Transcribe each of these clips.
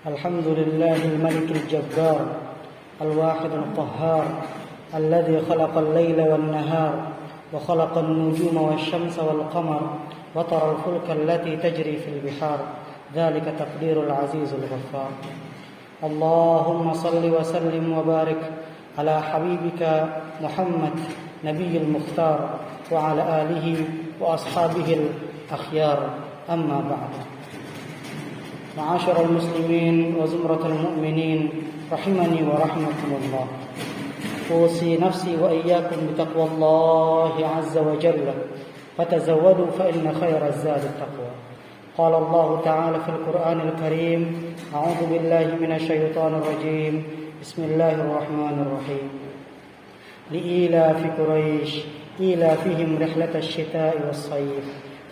الحمد لله الملك الجبار الواحد القهار الذي خلق الليل والنهار وخلق النجوم والشمس والقمر وترى الفلك التي تجري في البحار ذلك تقدير العزيز الغفار. اللهم صل وسلم وبارك على حبيبك محمد نبي المختار وعلى آله وأصحابه الأخيار. أما بعد. معاشر المسلمين وزمرة المؤمنين رحمني ورحمكم الله. أوصي نفسي وإياكم بتقوى الله عز وجل فتزودوا فإن خير الزاد التقوى. قال الله تعالى في القرآن الكريم: أعوذ بالله من الشيطان الرجيم بسم الله الرحمن الرحيم. لإيلاف قريش إيلافهم رحلة الشتاء والصيف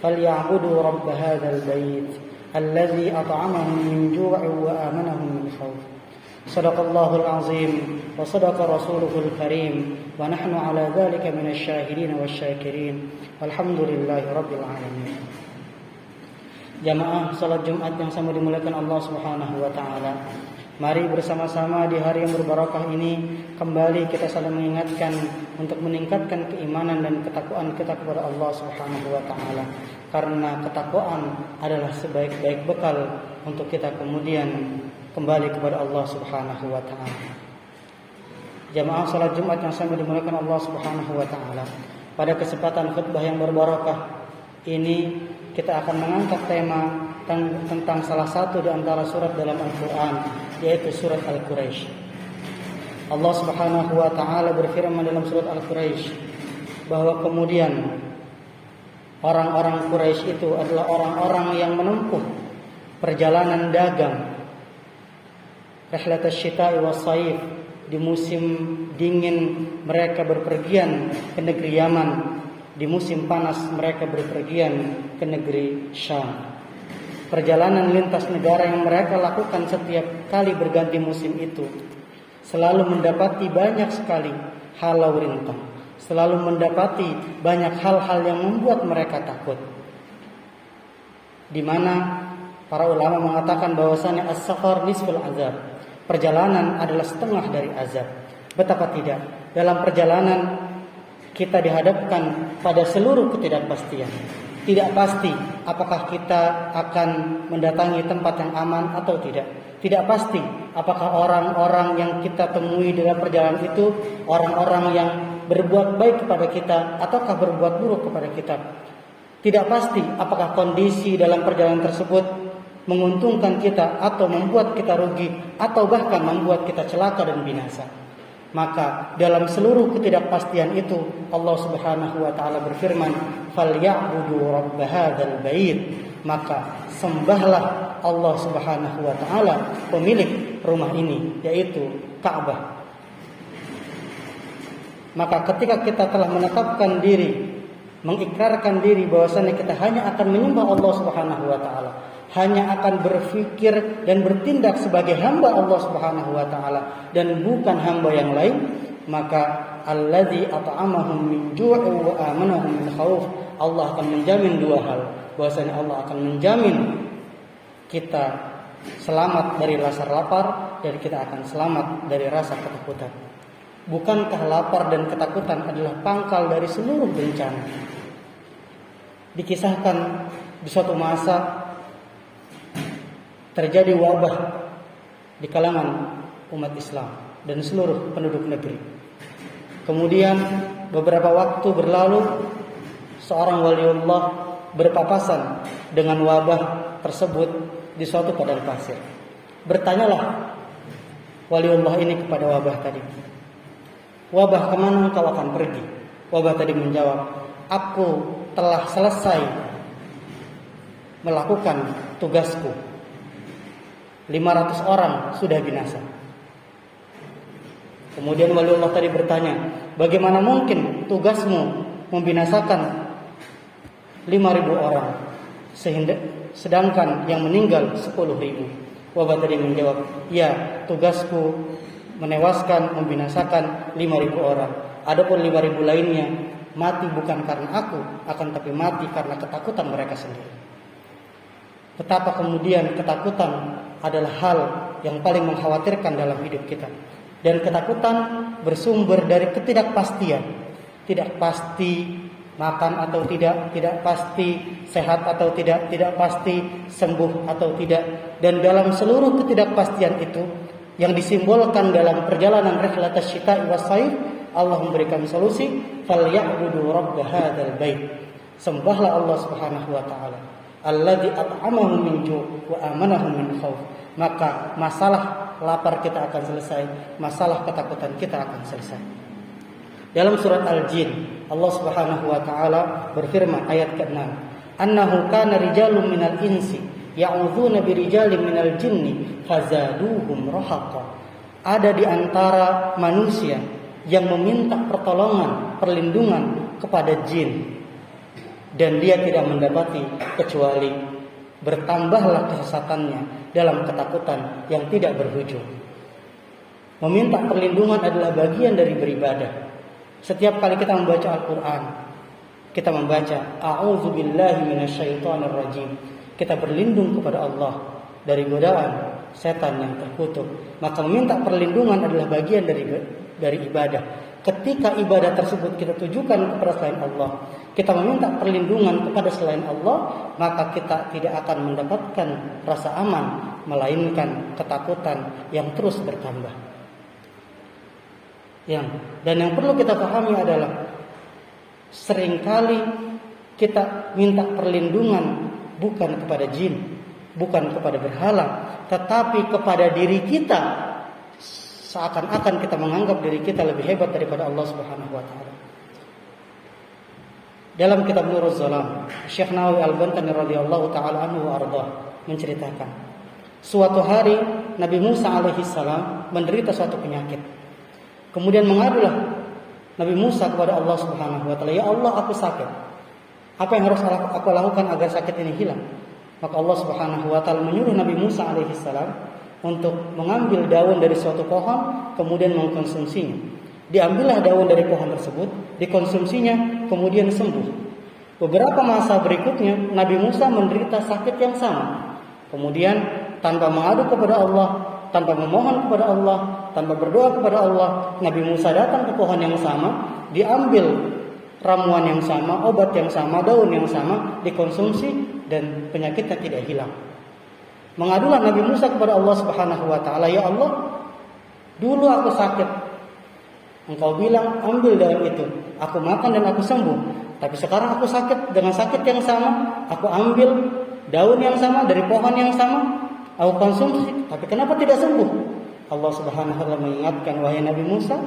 فليعبدوا رب هذا البيت الذي أطعمهم من جوع وآمنهم من خوف. صدق الله العظيم وصدق رسوله الكريم ونحن على ذلك من الشاهدين والشاكرين والحمد لله رب العالمين. Jamaah salat Jumat yang sama dimuliakan Allah Subhanahu wa taala. Mari bersama-sama di hari yang berbarakah ini kembali kita saling mengingatkan untuk meningkatkan keimanan dan ketakwaan kita kepada Allah Subhanahu wa taala. Karena ketakwaan adalah sebaik-baik bekal untuk kita kemudian kembali kepada Allah Subhanahu wa taala. Jamaah salat Jumat yang sama dimuliakan Allah Subhanahu wa taala. Pada kesempatan khutbah yang berbarakah ini kita akan mengangkat tema tentang salah satu di antara surat dalam Al-Quran, yaitu surat Al-Quraisy. Allah Subhanahu wa taala berfirman dalam surat Al-Quraisy bahwa kemudian orang-orang Quraisy itu adalah orang-orang yang menempuh perjalanan dagang rihlatasy syita'i was-shaif. Di musim dingin mereka berpergian ke negeri Yaman, di musim panas mereka berpergian ke negeri Syam. Perjalanan lintas negara yang mereka lakukan setiap kali berganti musim itu selalu mendapati banyak sekali halau rintang, selalu mendapati banyak hal-hal yang membuat mereka takut. Di mana para ulama mengatakan bahwasanya as-safar nisful azab. Perjalanan adalah setengah dari azab. Betapa tidak, dalam perjalanan kita dihadapkan pada seluruh ketidakpastian. Tidak pasti apakah kita akan mendatangi tempat yang aman atau tidak. Tidak pasti apakah orang-orang yang kita temui dalam perjalanan itu orang-orang yang berbuat baik kepada kita ataukah berbuat buruk kepada kita. Tidak pasti apakah kondisi dalam perjalanan tersebut menguntungkan kita atau membuat kita rugi atau bahkan membuat kita celaka dan binasa. Maka dalam seluruh ketidakpastian itu Allah Subhanahu wa taala berfirman, "Falyabudu rabb hadzal bait." Maka sembahlah Allah Subhanahu wa taala, pemilik rumah ini, yaitu Ka'bah. Maka ketika kita telah menetapkan diri, mengikrarkan diri bahwasanya kita hanya akan menyembah Allah Subhanahu wa taala, hanya akan berfikir dan bertindak sebagai hamba Allah Subhanahu wa taala dan bukan hamba yang lain, maka allazi at'amahum min ju'in wa amanahum min khauf. Allah akan menjamin dua hal, bahwasanya Allah akan menjamin kita selamat dari rasa lapar dan kita akan selamat dari rasa ketakutan. Bukankah lapar dan ketakutan adalah pangkal dari seluruh bencana? Dikisahkan di suatu masa terjadi wabah di kalangan umat Islam dan seluruh penduduk negeri. Kemudian beberapa waktu berlalu, seorang waliullah berpapasan dengan wabah tersebut di suatu padang pasir. Bertanyalah waliullah ini kepada wabah tadi, "Wabah, kemana engkau akan pergi?" Wabah tadi menjawab, "Aku telah selesai melakukan tugasku. 500 orang sudah binasa." Kemudian waliullah tadi bertanya, "Bagaimana mungkin tugasmu membinasakan 5.000 orang sedangkan yang meninggal 10.000?" Wabah tadi menjawab, "Ya, tugasku menewaskan, membinasakan 5.000 orang. Adapun 5.000 lainnya mati bukan karena aku, akan tapi mati karena ketakutan mereka sendiri." Betapa kemudian ketakutan adalah hal yang paling mengkhawatirkan dalam hidup kita. Dan ketakutan bersumber dari ketidakpastian. Tidak pasti makan atau tidak pasti sehat atau tidak pasti sembuh atau tidak. Dan dalam seluruh ketidakpastian itu yang disimbolkan dalam perjalanan rihlatas syita'i was-sayf, Allah memberikan solusi, falyabudu rabb hadzal bait. Sembahlah Allah Subhanahu wa taala, alladzi at'amahum min ju' wa amanahum min khauf. Maka masalah lapar kita akan selesai, masalah ketakutan kita akan selesai. Dalam surat Al-Jin, Allah Subhanahu wa taala berfirman ayat ke-6, "Annahu kana rijalun minal insi ya'udzuna birijalin minal jinni fazaduhum rahaqa." Ada di antara manusia yang meminta pertolongan, perlindungan kepada jin, dan dia tidak mendapati kecuali bertambahlah kesesatannya dalam ketakutan yang tidak berujung. Meminta perlindungan adalah bagian dari beribadah. Setiap kali kita membaca Al-Quran, kita membaca a'udzubillahi minasyaitonir rajim, kita berlindung kepada Allah dari godaan setan yang terkutuk. Maka meminta perlindungan adalah bagian dari ibadah. Ketika ibadah tersebut kita tujukan kepada selain Allah, kita meminta perlindungan kepada selain Allah, maka kita tidak akan mendapatkan rasa aman, melainkan ketakutan yang terus bertambah. Dan yang perlu kita pahami adalah seringkali kita minta perlindungan bukan kepada jin, bukan kepada berhala, tetapi kepada diri kita. Seakan-akan kita menganggap diri kita lebih hebat daripada Allah Subhanahu wa taala. Dalam kitab Nuruz Zalam, Syekh Nawawi Al-Bantani radhiyallahu taala anhu wa ardhah menceritakan, suatu hari Nabi Musa alaihi salam menderita suatu penyakit. Kemudian mengadulah Nabi Musa kepada Allah Subhanahu wa taala, "Ya Allah, aku sakit. Apa yang harus aku lakukan agar sakit ini hilang?" Maka Allah Subhanahu wa taala menyuruh Nabi Musa alaihi salam untuk mengambil daun dari suatu pohon, kemudian mengkonsumsinya. Diambillah daun dari pohon tersebut, dikonsumsinya, kemudian sembuh. Beberapa masa berikutnya, Nabi Musa menderita sakit yang sama. Kemudian tanpa mengadu kepada Allah, tanpa memohon kepada Allah, tanpa berdoa kepada Allah, Nabi Musa datang ke pohon yang sama, diambil ramuan yang sama, obat yang sama, daun yang sama, dikonsumsi, dan penyakitnya tidak hilang. Mengadulah Nabi Musa kepada Allah Subhanahu wa taala, "Ya Allah, dulu aku sakit. Engkau bilang ambil daun itu, aku makan dan aku sembuh. Tapi sekarang aku sakit dengan sakit yang sama, aku ambil daun yang sama dari pohon yang sama, aku konsumsi, tapi kenapa tidak sembuh?" Allah Subhanahu wa taala mengingatkan, "Wahai Nabi Musa,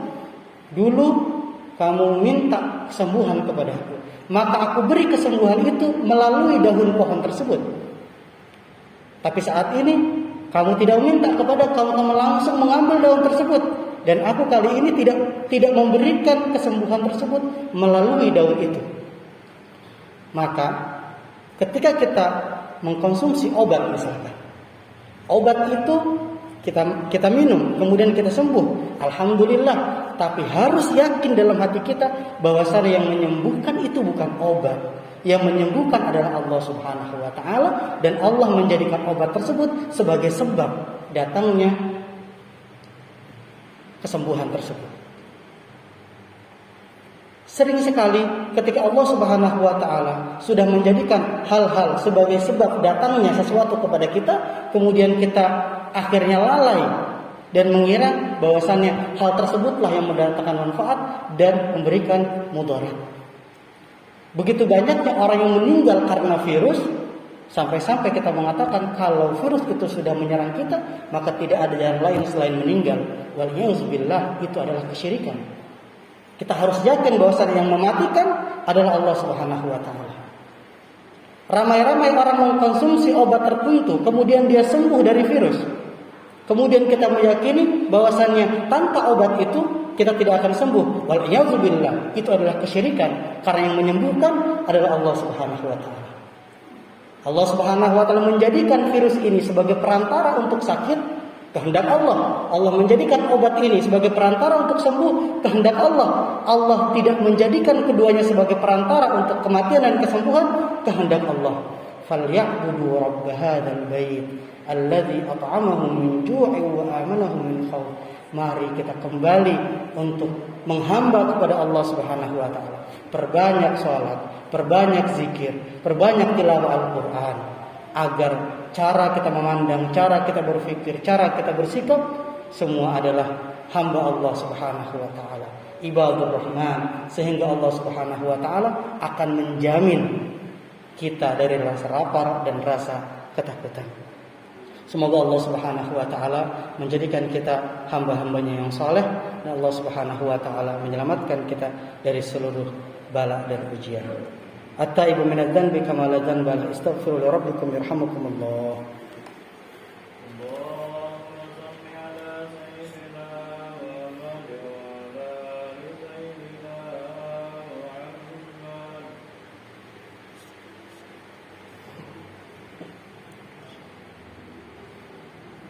dulu kamu minta kesembuhan kepada aku, maka aku beri kesembuhan itu melalui daun pohon tersebut. Tapi saat ini kamu tidak minta kepada kamu langsung mengambil daun tersebut, dan aku kali ini tidak memberikan kesembuhan tersebut melalui daun itu." Maka ketika kita mengkonsumsi obat misalkan, obat itu kita minum, kemudian kita sembuh, alhamdulillah. Tapi harus yakin dalam hati kita bahwasanya yang menyembuhkan itu bukan obat. Yang menyembuhkan adalah Allah Subhanahu wa taala, dan Allah menjadikan obat tersebut sebagai sebab datangnya kesembuhan tersebut. Sering sekali ketika Allah Subhanahu wa taala sudah menjadikan hal-hal sebagai sebab datangnya sesuatu kepada kita, kemudian kita akhirnya lalai dan mengira bahwasannya hal tersebutlah yang mendatangkan manfaat dan memberikan mudarat. Begitu banyaknya orang yang meninggal karena virus, sampai-sampai kita mengatakan kalau virus itu sudah menyerang kita, maka tidak ada jalan lain selain meninggal. Waliyauzubillah, itu adalah kesyirikan. Kita harus yakin bahwasanya yang mematikan adalah Allah Subhanahu wa taala. Ramai-ramai orang mengkonsumsi obat tertentu, kemudian dia sembuh dari virus. Kemudian kita meyakini bahwasannya tanpa obat itu kita tidak akan sembuh. Waliyauzubillah, itu adalah kesyirikan, karena yang menyembuhkan adalah Allah Subhanahu wa taala. Allah Subhanahu wa taala menjadikan virus ini sebagai perantara untuk sakit, kehendak Allah. Allah menjadikan obat ini sebagai perantara untuk sembuh, kehendak Allah. Allah tidak menjadikan keduanya sebagai perantara untuk kematian dan kesembuhan, kehendak Allah. Falyabudu rabb hadzal bait alladzi at'amahum min ju'in wa amanahum min khauf. Mari kita kembali untuk menghamba kepada Allah Subhanahu wa taala. Perbanyak salat, perbanyak zikir, perbanyak tilawah Al-Qur'an agar cara kita memandang, cara kita berpikir, cara kita bersikap semua adalah hamba Allah Subhanahu wa taala, ibadur rahman, sehingga Allah Subhanahu wa taala akan menjamin kita dari rasa lapar dan rasa ketakutan. Semoga Allah Subhanahu wa taala menjadikan kita hamba-hambanya yang saleh dan Allah Subhanahu wa taala menyelamatkan kita dari seluruh bala dan ujian. At-taibu minadz-dzanbi kama la dzanba lahu, istaghfiru li rabbikum yarhamukumullah.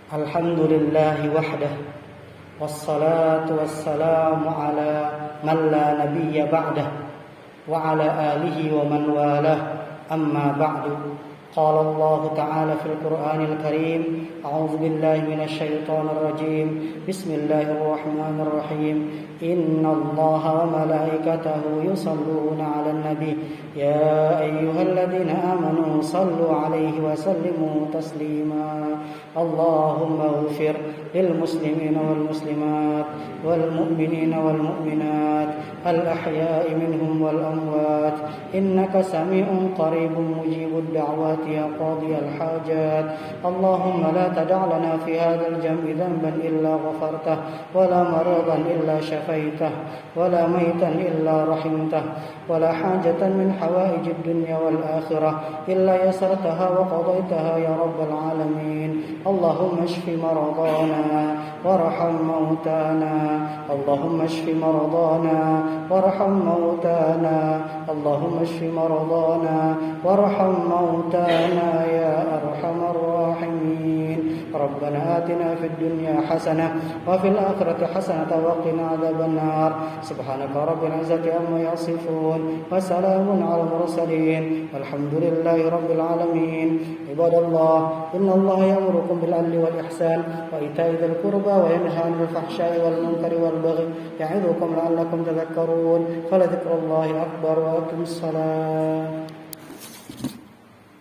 Alhamdulillahi wahdah, wassalatu wassalamu ala man la nabiyya ba'dah, wa ala alihi wa man walah, amma ba'du. Qala Allah ta'ala fil Qur'anil Karim, a'udzu billahi minasy syaithanir rajim. Bismillahirrahmanirrahim. Innallaha wa malaikatahu yusholluna 'alan nabi, ya ayyuhalladzina amanu shallu 'alaihi wa sallimu taslima. Allahumma ighfir lil muslimina wal muslimat wal mu'minina wal mu'minat al ahya'i minhum wal amwat, innaka sami'un qaribun mujibud da'wati ya qadiyal hajat. Allahumma la tada' lana fi hadzal jam'i dhanban illa ghafartah, wa la maradan illa shafaitah, wa la maitan illa rahimtah, wa la hajatan min hawaijid dunya wal akhirah illa yasartaha wa qadaitaha ya rabbal alamin. Allahumma ishfi maradana warham mautana, Allahumma ishfi maradana warham mautana, Allahumma ishfi maradana warham mautana ya arhamar rahimin. Rabbana atina fid dunya hasanah wa fil akhirati hasanah wa qina adzaban nar. Subhanaka rabbil izzati amma yasifun wa salamun alal mursalin walhamdulillahi rabbil alamin. Ibadallah, innallaha ya'murukum bil 'adli wal ihsan wa ita'i dzil qurba wa yanha 'anil fahsya'i wal munkari wal baghi ya'idukum la'allakum tadhakkarun. Faladzikrullahi akbar wa aqimus salat.